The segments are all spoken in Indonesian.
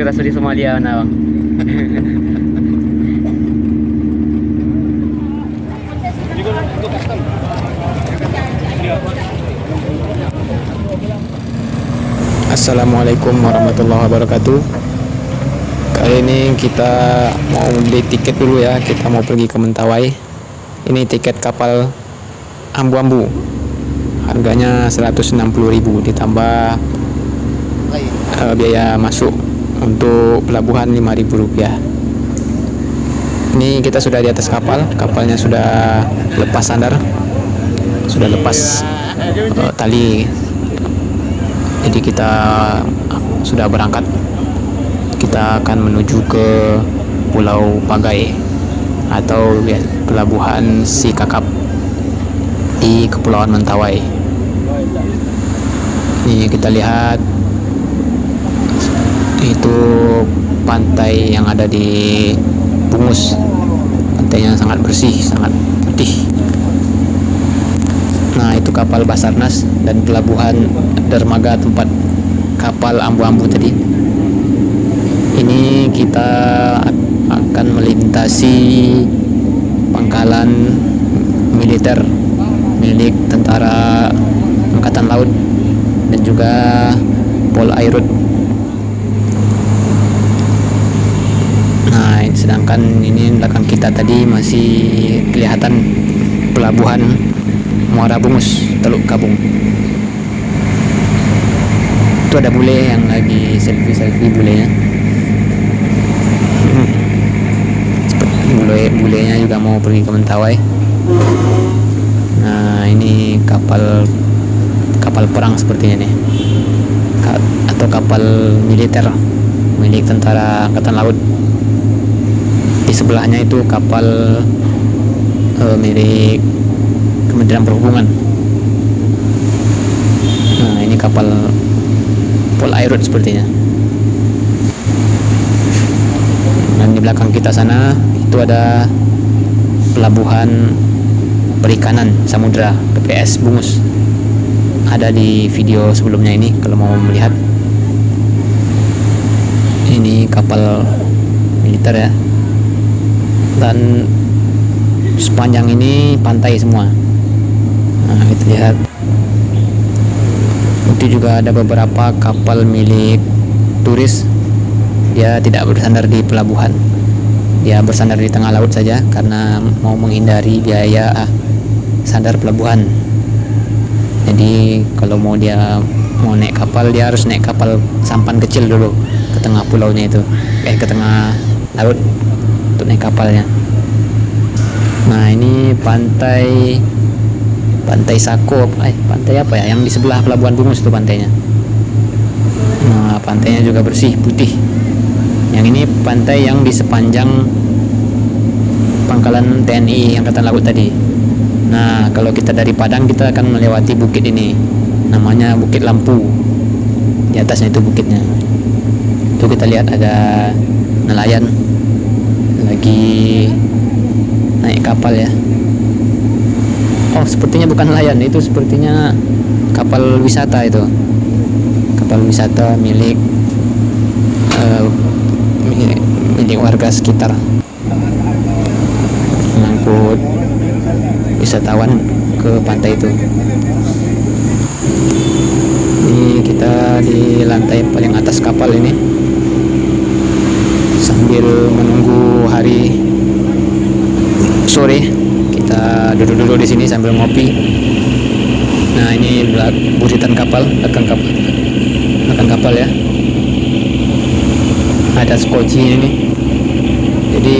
rasa di Somalia mana bang? Assalamualaikum warahmatullahi wabarakatuh. Kali ini kita mau beli tiket dulu ya. Kita mau pergi ke Mentawai. Ini tiket kapal Ambu-Ambu. Harganya 160.000 ditambah biaya masuk untuk pelabuhan Rp5.000. Ini kita sudah di atas kapal. Kapalnya sudah lepas sandar, sudah lepas tali. Jadi kita sudah berangkat. Kita akan menuju ke Pulau Pagai atau pelabuhan Sikakap di Kepulauan Mentawai. Ini kita lihat itu pantai yang ada di Bungus. Pantainya sangat bersih, sangat putih. Nah, itu kapal Basarnas dan pelabuhan dermaga tempat kapal Ambu-Ambu tadi. Ini kita akan melintasi pangkalan militer milik Tentara Angkatan Laut dan juga Polairut. Nah, sedangkan ini belakang kita tadi masih kelihatan pelabuhan Muara Bungus, Teluk Kabung. Itu ada bule yang lagi selfie bulenya. Bulenya juga mau pergi ke Mentawai. Nah, ini kapal perang sepertinya nih, atau kapal militer milik Tentara Angkatan Laut. Di sebelahnya itu kapal milik Kementerian Perhubungan. Nah, ini kapal Polairut sepertinya. Dan di belakang kita sana itu ada pelabuhan perikanan samudra PPS Bungus. Ada di video sebelumnya ini kalau mau melihat. Ini kapal militer ya. Dan sepanjang ini pantai semua. Nah, kita lihat itu juga ada beberapa kapal milik turis. Dia tidak bersandar di pelabuhan, dia bersandar di tengah laut saja karena mau menghindari biaya sandar pelabuhan. Jadi kalau mau naik kapal, dia harus naik kapal sampan kecil dulu ke tengah pulaunya itu, ke tengah laut untuk naik kapalnya. Nah, ini pantai Sako, pantai apa ya? Yang di sebelah pelabuhan Bungus itu pantainya. Nah, pantainya juga bersih, putih. Yang ini pantai yang di sepanjang pangkalan TNI Angkatan Laut tadi. Nah, kalau kita dari Padang, kita akan melewati bukit ini. Namanya Bukit Lampu. Di atasnya itu bukitnya. Itu kita lihat ada nelayan lagi naik kapal ya. Oh, sepertinya bukan nelayan, itu sepertinya kapal wisata itu. Kapal wisata milik warga sekitar. Mengangkut wisatawan ke pantai itu. Ini kita di lantai paling atas kapal ini sambil menunggu hari sore. Kita duduk-duduk di sini sambil ngopi. Nah, ini buritan kapal, belakang kapal ya. Ada skocinya ini. Jadi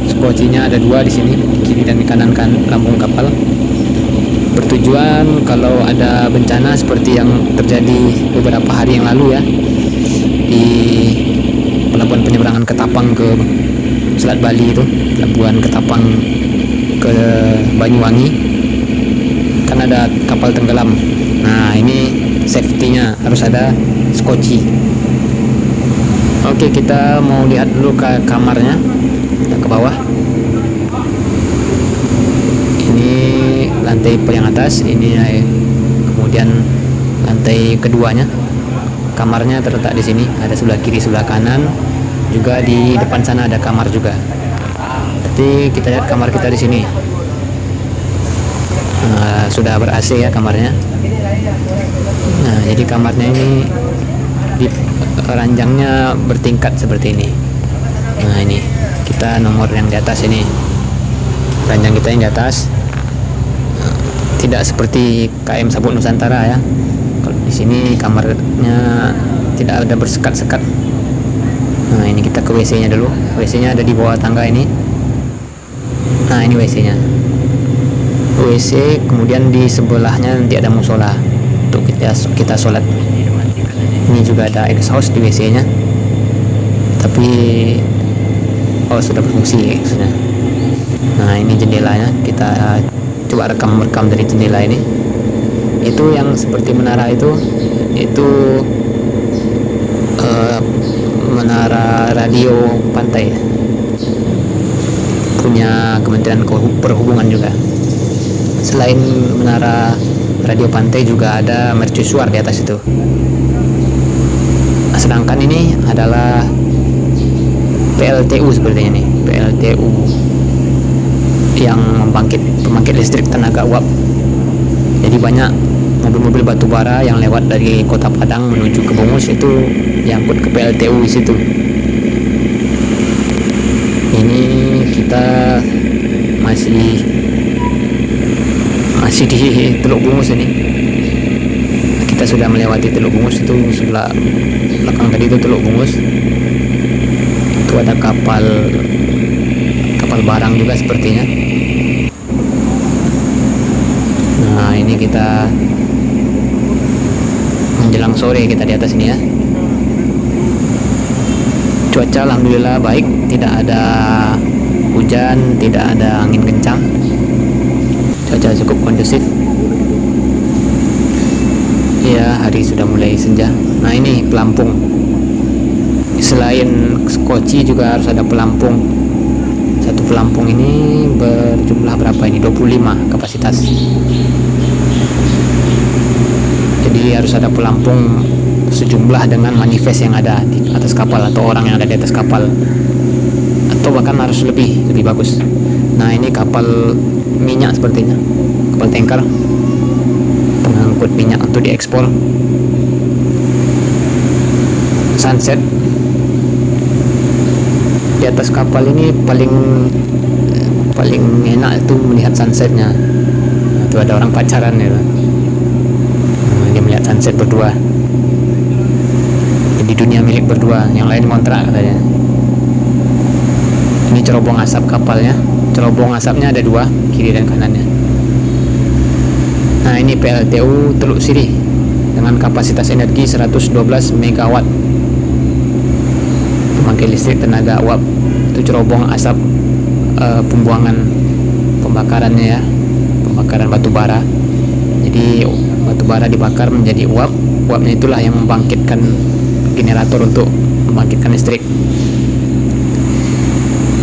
skocinya ada dua di sini, di kiri dan di kanan lambung kapal. Bertujuan kalau ada bencana seperti yang terjadi beberapa hari yang lalu ya, di pelabuhan penyeberangan Ketapang ke Selat Bali itu, pelabuhan Ketapang ke Banyuwangi, kan ada kapal tenggelam. Nah, ini safety-nya harus ada skoci. Oke, kita mau lihat dulu ke kamarnya. Kita ke bawah. Ini lantai paling atas, ini kemudian lantai keduanya kamarnya terletak di sini, ada sebelah kiri sebelah kanan, juga di depan sana ada kamar juga. Jadi kita lihat kamar kita di sini. Sudah ber AC ya kamarnya. Nah, jadi kamarnya ini di ranjangnya bertingkat seperti ini. Nah, ini kita nomor yang di atas ini, ranjang kita yang di atas. Tidak seperti KM Sabuk Nusantara ya. Kalau di sini kamarnya tidak ada bersekat-sekat. Nah, ini kita ke WC-nya dulu. WC-nya ada di bawah tangga ini. Nah, ini WC-nya. WC, kemudian di sebelahnya nanti ada musola untuk kita sholat. Ini juga ada exhaust di WC-nya. Tapi sudah berfungsi maksudnya. Nah, ini jendelanya. Kita coba rekam dari jendela ini. Itu yang seperti menara itu menara radio pantai, punya Kementerian Perhubungan juga. Selain menara radio pantai juga ada mercusuar di atas itu. Sedangkan ini adalah PLTU sepertinya nih, PLTU yang pembangkit listrik tenaga uap. Jadi banyak mobil-mobil batubara yang lewat dari Kota Padang menuju ke Bungus itu diangkut ke PLTU di situ. Ini kita masih di Teluk Bungus ini. Kita sudah melewati Teluk Bungus, itu sebelah belakang tadi itu Teluk Bungus. Itu ada kapal barang juga sepertinya. Nah, ini kita menjelang sore kita di atas ini ya. Cuaca alhamdulillah baik, tidak ada hujan, tidak ada angin kencang. Cuaca cukup kondusif. Ya, hari sudah mulai senja. Nah, ini pelampung. Selain koci juga harus ada pelampung. Satu pelampung ini berjumlah berapa ini? 25 kapasitas. Jadi harus ada pelampung sejumlah dengan manifest yang ada di atas kapal atau orang yang ada di atas kapal, atau bahkan harus lebih bagus. Nah, ini kapal minyak sepertinya, kapal tanker pengangkut minyak untuk diekspor. Sunset di atas kapal ini paling enak itu melihat sunsetnya. Itu ada orang pacaran ya. Dia melihat sunset berdua. Di dunia milik berdua, yang lain kontrak katanya. Ini cerobong asap kapalnya. Cerobong asapnya ada dua, kiri dan kanannya. Nah, ini PLTU Teluk Sirih dengan kapasitas energi 112 MW. Pembangkit listrik tenaga uap. Itu cerobong asap pembakarannya ya, pembakaran batu bara. Jadi batu bara dibakar menjadi uap. Uapnya itulah yang membangkitkan generator untuk membangkitkan listrik.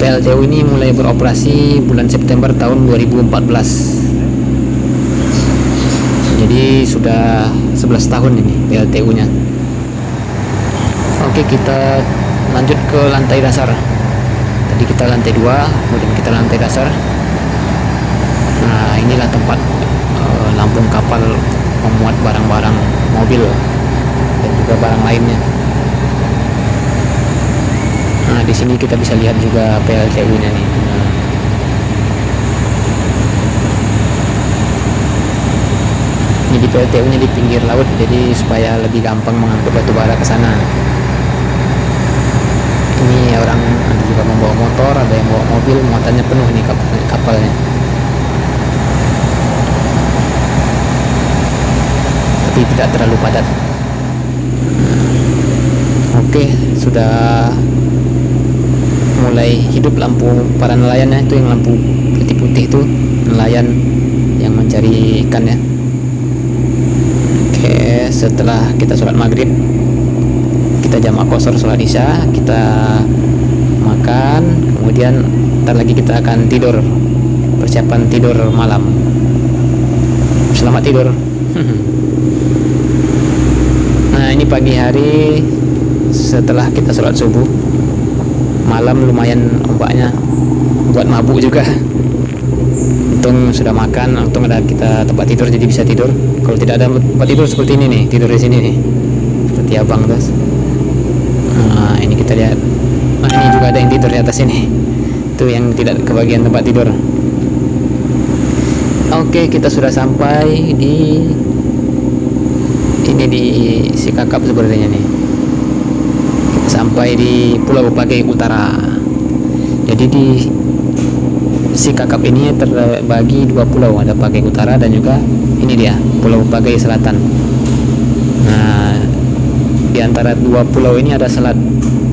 PLTU ini mulai beroperasi bulan September tahun 2014. Jadi sudah 11 tahun ini PLTU-nya. Oke, kita lanjut ke lantai dasar. Tadi kita lantai 2, kemudian kita lantai dasar. Nah, inilah tempat lambung kapal memuat barang-barang mobil dan juga barang lainnya. Nah, di sini kita bisa lihat juga PLTU-nya nih. Ini di PLTU-nya di pinggir laut, jadi supaya lebih gampang mengangkut batu bara ke sana. Ini orang ada juga membawa motor, ada yang bawa mobil, muatannya penuh nih kapalnya. Tapi tidak terlalu padat. Oke, sudah mulai hidup lampu para nelayannya, itu yang lampu putih-putih itu nelayan yang mencari ikan ya. Oke, setelah kita sholat maghrib, kita jamak qashar sholat isya, kita makan, kemudian ntar lagi kita akan tidur, persiapan tidur malam. Selamat tidur. Nah, ini pagi hari setelah kita sholat subuh. Malam lumayan ombaknya, buat mabuk juga. Untung sudah makan, untung ada kita tempat tidur jadi bisa tidur. Kalau tidak ada tempat tidur seperti ini nih, tidur di sini nih, seperti abang terus. Nah, ini kita lihat. Nah, ini juga ada yang tidur di atas ini. Itu yang tidak kebagian tempat tidur. Oke, kita sudah sampai di ini di Sikakap sebenarnya nih. Kita sampai di Pulau Pagai Utara. Jadi di Sikakap ini terbagi dua pulau, ada Pagai Utara dan juga ini dia Pulau Pagai Selatan. Nah, di antara dua pulau ini ada selat.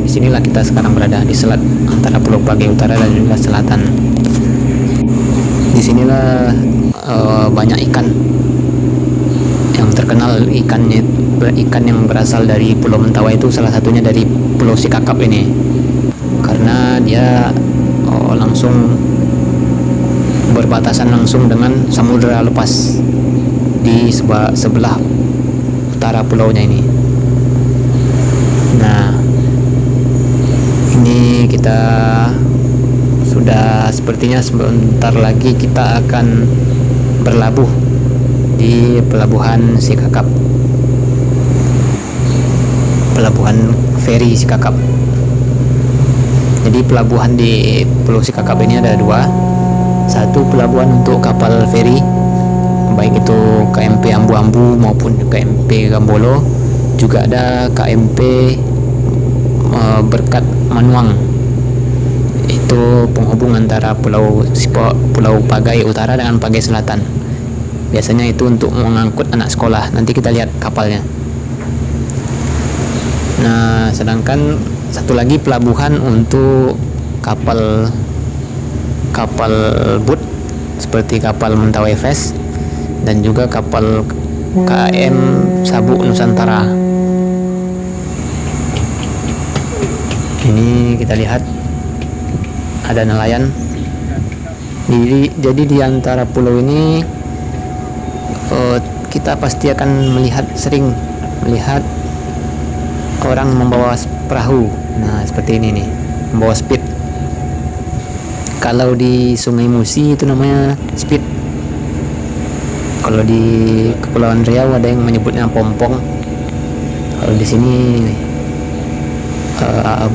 Disinilah kita sekarang berada, di selat antara Pulau Pagai Utara dan juga Selatan. Disinilah banyak ikan yang terkenal. Ikan yang berasal dari Pulau Mentawai itu salah satunya dari Pulau Sikakap ini, karena dia langsung berbatasan langsung dengan samudera lepas di sebelah utara pulaunya ini. Nah, ini kita sudah sepertinya sebentar lagi kita akan berlabuh di pelabuhan Sikakap, pelabuhan feri Sikakap. Jadi pelabuhan di Pulau Sikakap ini ada dua. Satu pelabuhan untuk kapal feri, baik itu KMP Ambu-Ambu maupun KMP Gambolo. Juga ada KMP Berkat Manuang. Itu penghubung antara Pulau Pagai Utara dengan Pagai Selatan. Biasanya itu untuk mengangkut anak sekolah. Nanti kita lihat kapalnya. Nah, sedangkan satu lagi pelabuhan untuk kapal boot seperti kapal Mentawai Fest dan juga kapal KM Sabuk Nusantara. Ini kita lihat ada nelayan. Jadi di antara pulau ini kita pasti akan sering melihat orang membawa perahu. Nah, seperti ini nih, membawa speed. Kalau di Sungai Musi itu namanya speed. Kalau di Kepulauan Riau ada yang menyebutnya pompong. Kalau di sini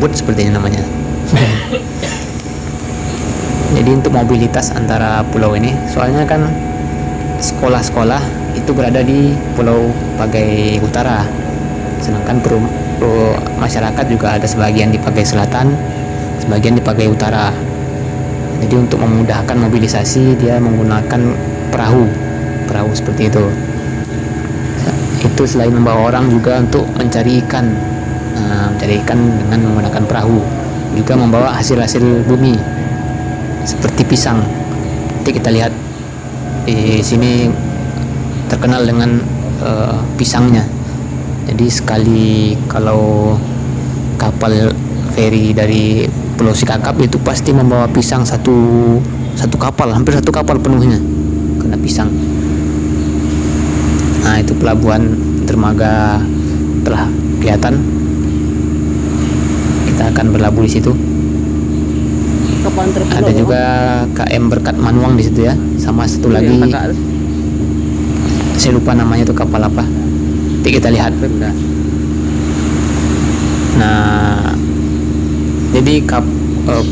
boot sepertinya namanya. Jadi untuk mobilitas antara pulau ini, soalnya kan sekolah-sekolah itu berada di Pulau Pagai Utara, sedangkan masyarakat juga ada sebagian di Pagai Selatan, sebagian di Pagai Utara. Jadi untuk memudahkan mobilisasi dia menggunakan perahu seperti itu. Itu selain membawa orang juga untuk mencari ikan. Mencari ikan dengan menggunakan perahu. Juga membawa hasil-hasil bumi seperti pisang. Nanti kita lihat di sini terkenal dengan pisangnya. Jadi sekali kalau kapal feri dari Pulau Sikakap itu pasti membawa pisang satu kapal, hampir satu kapal penuhnya kena pisang. Nah, itu pelabuhan dermaga telah kelihatan. Kita akan berlabuh di situ. Ada juga KM Berkat Manuang di situ ya, sama satu lagi. Saya lupa namanya itu kapal apa. Nanti kita lihat. Nah, jadi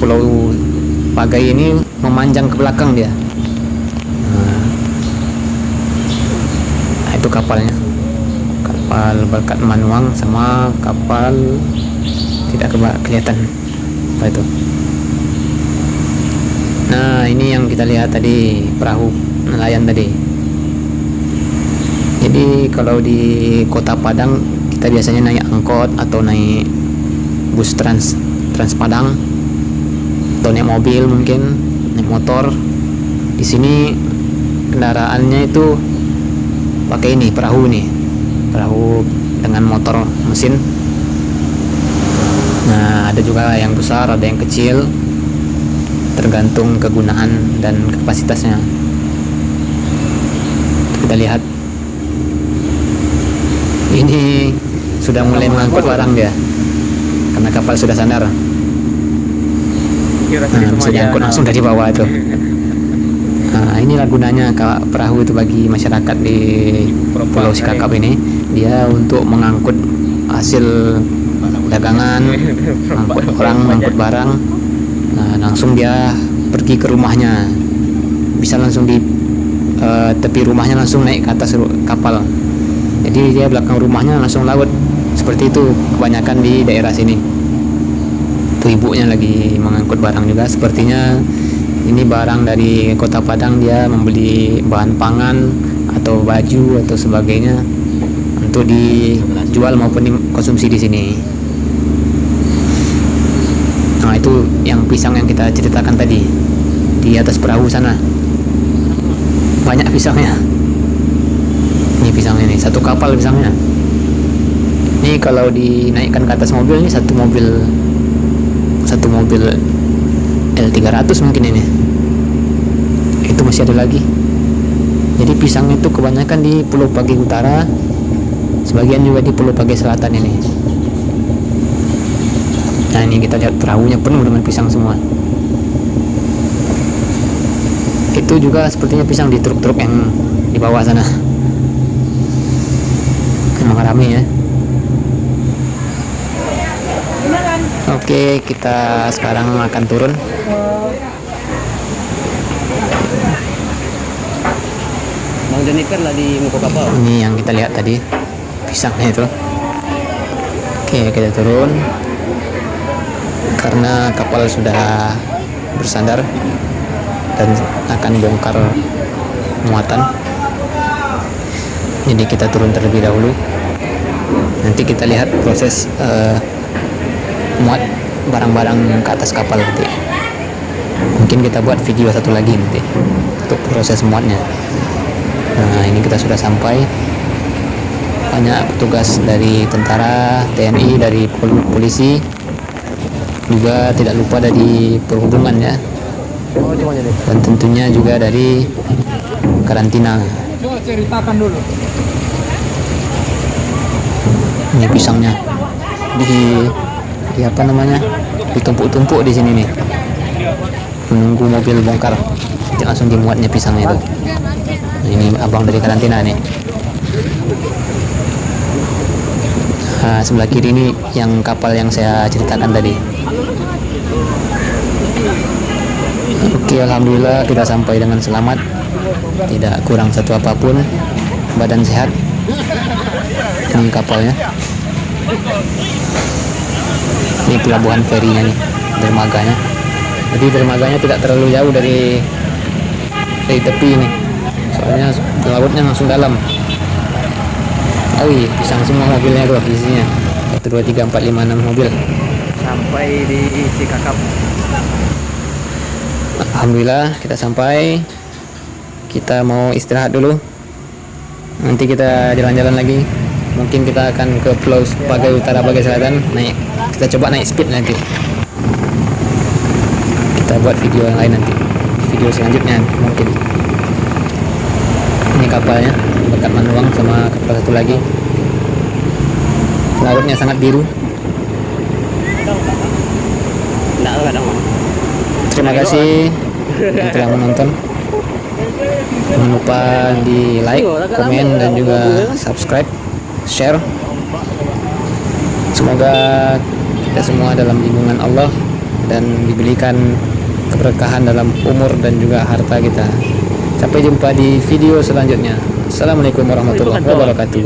Pulau Pagai ini memanjang ke belakang dia. Nah, itu kapalnya, kapal Berkat Manuang sama kapal tidak kelihatan apa itu. Nah, ini yang kita lihat tadi, perahu nelayan tadi. Jadi kalau di Kota Padang kita biasanya naik angkot atau naik bus trans Padang, atau naik mobil, mungkin naik motor. Di sini kendaraannya itu pakai ini, perahu dengan motor mesin. Nah, ada juga yang besar, ada yang kecil, tergantung kegunaan dan kapasitasnya. Kita lihat ini sudah mulai mengangkut barang dia, karena kapal sudah sandar. Bisa diangkut langsung dari bawah itu. Nah, inilah gunanya perahu itu bagi masyarakat di Pulau Sikakap ini. Dia untuk mengangkut hasil dagangan, mengangkut orang, mengangkut barang. Nah, langsung dia pergi ke rumahnya. Bisa langsung di tepi rumahnya langsung naik ke atas kapal. Jadi dia belakang rumahnya langsung laut. Seperti itu kebanyakan di daerah sini. Tuh ibunya lagi mengangkut barang juga. Sepertinya ini barang dari Kota Padang, dia membeli bahan pangan atau baju atau sebagainya untuk dijual maupun dikonsumsi di sini. Nah, itu yang pisang yang kita ceritakan tadi di atas perahu sana. Banyak pisangnya. Ini pisangnya nih, satu kapal pisangnya. Ini kalau dinaikkan ke atas mobil, ini satu mobil L300 mungkin ini. Itu masih ada lagi. Jadi pisang itu kebanyakan di Pulau Pageh Utara, sebagian juga di Pulau Pageh Selatan ini. Nah, ini kita lihat perahunya penuh dengan pisang semua. Itu juga sepertinya pisang di truk-truk yang di bawah sana. Memang ramai ya. Oke, kita sekarang akan turun. Bang Jennifer lah di muka kapal. Ini yang kita lihat tadi, pisangnya itu. Oke, kita turun karena kapal sudah bersandar dan akan bongkar muatan. Jadi kita turun terlebih dahulu. Nanti kita lihat proses muat barang-barang ke atas kapal nanti. Mungkin kita buat video satu lagi nanti untuk proses muatnya. Nah, ini kita sudah sampai. Banyak petugas dari tentara, TNI, dari polisi, juga tidak lupa dari perhubungan ya, dan tentunya juga dari karantina. Coba ceritakan dulu. Ini pisangnya di apa namanya, ditumpuk-tumpuk di sini nih, menunggu mobil bongkar. Nanti langsung dimuatnya pisangnya itu. Nah, ini abang dari karantina nih. Nah, sebelah kiri ini yang kapal yang saya ceritakan tadi. Oke, alhamdulillah kita sampai dengan selamat, tidak kurang satu apapun, badan sehat. Ini kapalnya. Ini pelabuhan ferinya nih, dermaganya. Jadi dermaganya tidak terlalu jauh dari tepi ini, soalnya lautnya langsung dalam. Oh iya, pisang semua mobilnya tuh isinya. 1, 2, 3, 4, 5, 6 mobil. Sampai di Sikakap. Alhamdulillah kita sampai. Kita mau istirahat dulu. Nanti kita jalan-jalan lagi. Mungkin kita akan ke Pulau Pageh Utara, Pageh Selatan. Kita coba naik speed nanti. Kita buat video yang lain nanti. Video selanjutnya mungkin. Ini kapalnya dekat Manuang sama kapal satu lagi. Lautnya sangat biru. Terima kasih yang telah menonton. Jangan lupa di like, komen, dan juga subscribe, share. Semoga kita semua dalam lindungan Allah dan diberikan keberkahan dalam umur dan juga harta kita. Sampai jumpa di video selanjutnya. Assalamualaikum warahmatullahi wabarakatuh.